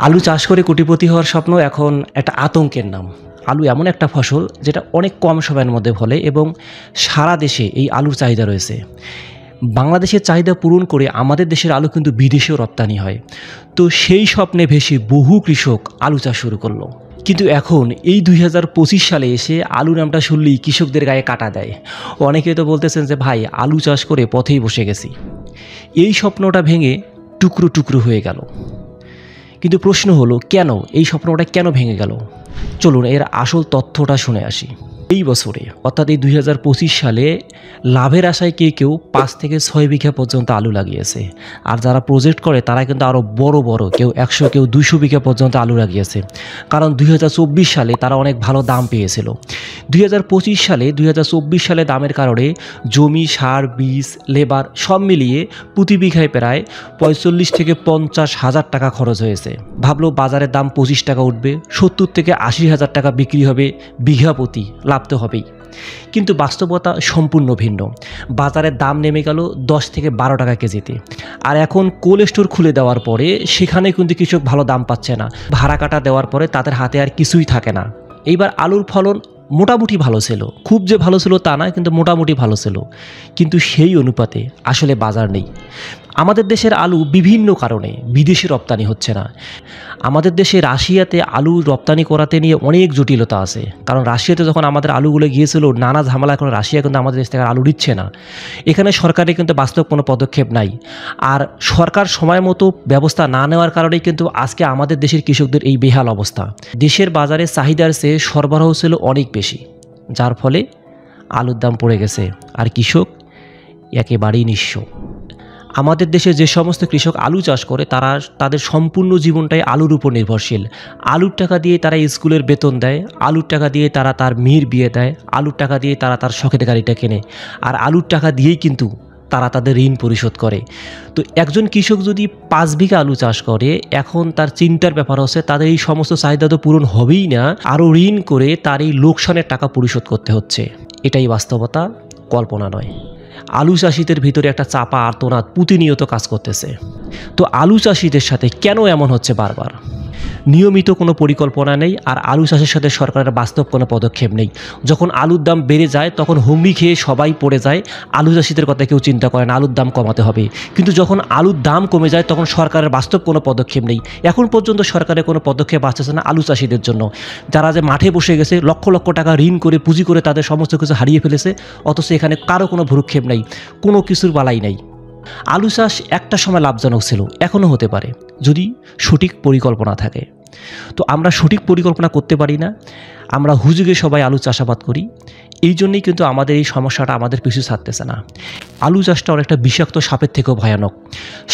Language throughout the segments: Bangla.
আলু চাষ করে কোটিপতি হওয়ার স্বপ্ন এখন একটা আতঙ্কের নাম। আলু এমন একটা ফসল যেটা অনেক কম সময়ের মধ্যে ফলে এবং সারা দেশে এই আলুর চাহিদা রয়েছে। বাংলাদেশের চাহিদা পূরণ করে আমাদের দেশের আলু কিন্তু বিদেশেও রপ্তানি হয়। তো সেই স্বপ্নে ভেসে বহু কৃষক আলু চাষ শুরু করলো। কিন্তু এখন এই 2025 সালে এসে আলু নামটা শুনলেই কৃষকদের গায়ে কাটা দেয়। অনেকে তো বলতেছেন যে ভাই আলু চাষ করে পথেই বসে গেছি। এই স্বপ্নটা ভেঙে টুকরো টুকরো হয়ে গেল। কিন্তু প্রশ্ন হলো কেন এই স্বপ্নটা কেন ভেঙে গেল? চলুন এর আসল তথ্যটা শুনে আসি। এই বছরে অর্থাৎ এই 2025 সালে লাভের আশায় কেউ 5 থেকে 6 বিঘা পর্যন্ত আলু লাগিয়েছে। আর যারা প্রজেক্ট করে তারা কিন্তু আরও বড় বড় কেউ 100 কেউ 200 বিঘা পর্যন্ত আলু লাগিয়েছে। কারণ 2024 সালে তারা অনেক ভালো দাম পেয়েছিল। 2024 সালে দামের কারণে জমি, সার, বীজ, লেবার সব মিলিয়ে প্রতি বিঘায় প্রায় 45 থেকে 50 হাজার টাকা খরচ হয়েছে। ভাবলো বাজারের দাম 25 টাকা উঠবে, 70 থেকে 80 হাজার টাকা বিক্রি হবে বিঘা প্রতি, লাভ তো হবেই। কিন্তু বাস্তবতা সম্পূর্ণ ভিন্ন। বাজারের দাম নেমে গেল 10 থেকে 12 টাকা কেজিতে। আর এখন কোল্ড স্টোর খুলে দেওয়ার পরে সেখানে কিন্তু কৃষক ভালো দাম পাচ্ছে না। ভাড়া কাটা দেওয়ার পরে তাদের হাতে আর কিছুই থাকে না। এইবার আলুর ফলন মোটামুটি ভালো ছিল, খুব যে ভালো ছিল তা না, কিন্তু মোটামুটি ভালো ছিল। কিন্তু সেই অনুপাতে আসলে বাজার নেই। আমাদের দেশের আলু বিভিন্ন কারণে বিদেশে রপ্তানি হচ্ছে না। আমাদের দেশে রাশিয়াতে আলু রপ্তানি করাতে নিয়ে অনেক জটিলতা আছে। কারণ রাশিয়াতে যখন আমাদের আলুগুলো গিয়েছিল নানা ঝামেলা, এখন রাশিয়া কিন্তু আমাদের দেশ থেকে আলু দিচ্ছে না। এখানে সরকারের কিন্তু বাস্তব কোনো পদক্ষেপ নাই। আর সরকার সময় মতো ব্যবস্থা না নেওয়ার কারণেই কিন্তু আজকে আমাদের দেশের কৃষকদের এই বেহাল অবস্থা। দেশের বাজারে চাহিদার চেয়ে সরবরাহ ছিল অনেক বেশি, যার ফলে আলুর দাম পড়ে গেছে আর কৃষক একেবারেই নিঃস্ব। আমাদের দেশে যে সমস্ত কৃষক আলু চাষ করে তারা তাদের সম্পূর্ণ জীবনটাই আলুর উপর নির্ভরশীল। আলুর টাকা দিয়ে তারা স্কুলের বেতন দেয়, আলুর টাকা দিয়ে তারা তার মেয়ের বিয়ে দেয়, আলুর টাকা দিয়ে তারা তার শখের গাড়িটা কেনে, আর আলুর টাকা দিয়েই কিন্তু তারা তাদের ঋণ পরিশোধ করে। তো একজন কৃষক যদি 5 বিঘা আলু চাষ করে, এখন তার চিন্তার ব্যাপার হচ্ছে তাদের এই সমস্ত চাহিদা তো পূরণ হবেই না, আরও ঋণ করে তার এই লোকসানের টাকা পরিশোধ করতে হচ্ছে। এটাই বাস্তবতা, কল্পনা নয়। আলু চাষিদের ভিতরে একটা চাপা আর্তনাদ প্রতিনিয়ত কাজ করতেছে। তো আলু চাষিদের সাথে কেন এমন হচ্ছে বারবার? নিয়মিত কোনো পরিকল্পনা নেই, আর আলু চাষের সাথে সরকারের বাস্তব কোনো পদক্ষেপ নেই। যখন আলুর দাম বেড়ে যায় তখন হুমড়ি খেয়ে সবাই পড়ে যায়। আলু চাষিদের কথা কেউ চিন্তা করে না, আলুর দাম কমাতে হবে। কিন্তু যখন আলুর দাম কমে যায় তখন সরকারের বাস্তব কোনো পদক্ষেপ নেই। এখন পর্যন্ত সরকারের কোনো পদক্ষেপ আসছে না আলু চাষিদের জন্য, যারা যে মাঠে বসে গেছে লক্ষ লক্ষ টাকা ঋণ করে পুঁজি করে তাদের সমস্ত কিছু হারিয়ে ফেলেছে, অথচ এখানে কারো কোনো ভ্রুক্ষেপ নেই, কোনো কিছুর বালাই নেই। আলু চাষ একটা সময় লাভজনক ছিল, এখনও হতে পারে যদি সঠিক পরিকল্পনা থাকে। তো আমরা সঠিক পরিকল্পনা করতে পারি না, আমরা হুজুগে সবাই আলু চাষাবাদ করি। এই জন্যই কিন্তু আমাদের এই সমস্যাটা আমাদের পিছু ছাড়তেছে না। আলু চাষটা অনেকটা বিষাক্ত সাপের থেকেও ভয়ানক।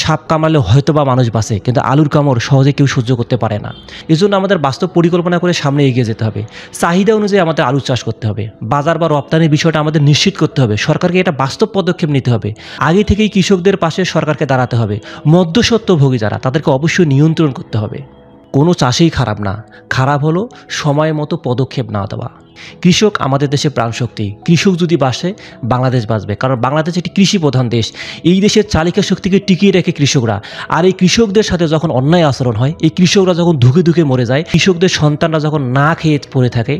সাপ কামড়ালে হয়তো বা মানুষ বাঁচে, কিন্তু আলুর কামড় সহজে কেউ সহ্য করতে পারে না। এজন্য আমাদের বাস্তব পরিকল্পনা করে সামনে এগিয়ে যেতে হবে। চাহিদা অনুযায়ী আমাদের আলু চাষ করতে হবে। বাজার বা রপ্তানির বিষয়টা আমাদের নিশ্চিত করতে হবে। সরকারকে এটা বাস্তব পদক্ষেপ নিতে হবে। আগে থেকেই কৃষকদের পাশে সরকারকে দাঁড়াতে হবে। মধ্যস্বত্বভোগী যারা, তাদেরকে অবশ্যই নিয়ন্ত্রণ করতে হবে। কোনো চাষেই খারাপ না, খারাপ হলো সময় মতো পদক্ষেপ না দেওয়া। কৃষক আমাদের দেশের প্রাণশক্তি। কৃষক যদি বাঁচে বাংলাদেশ বাঁচবে, কারণ বাংলাদেশ একটি কৃষি প্রধান দেশ। এই দেশের চালিকা শক্তিকে টিকিয়ে রাখে কৃষকরা। আর এই কৃষকদের সাথে যখন অন্যায় আচরণ হয়, এই কৃষকরা যখন ধুকে ধুকে মরে যায়, কৃষকদের সন্তানরা যখন না খেয়ে পড়ে থাকে,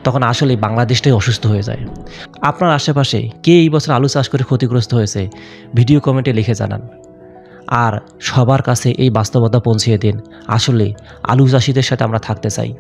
তখন আসলে বাংলাদেশটাই অসুস্থ হয়ে যায়। আপনার আশেপাশে কে এই বছর আলু চাষ করে ক্ষতিগ্রস্ত হয়েছে ভিডিও কমেন্টে লিখে জানান। আর সবার কাছে এই বাস্তবতা পৌঁছিয়ে দিন, আসলে আলু চাষিদের সাথে আমরা থাকতে চাই।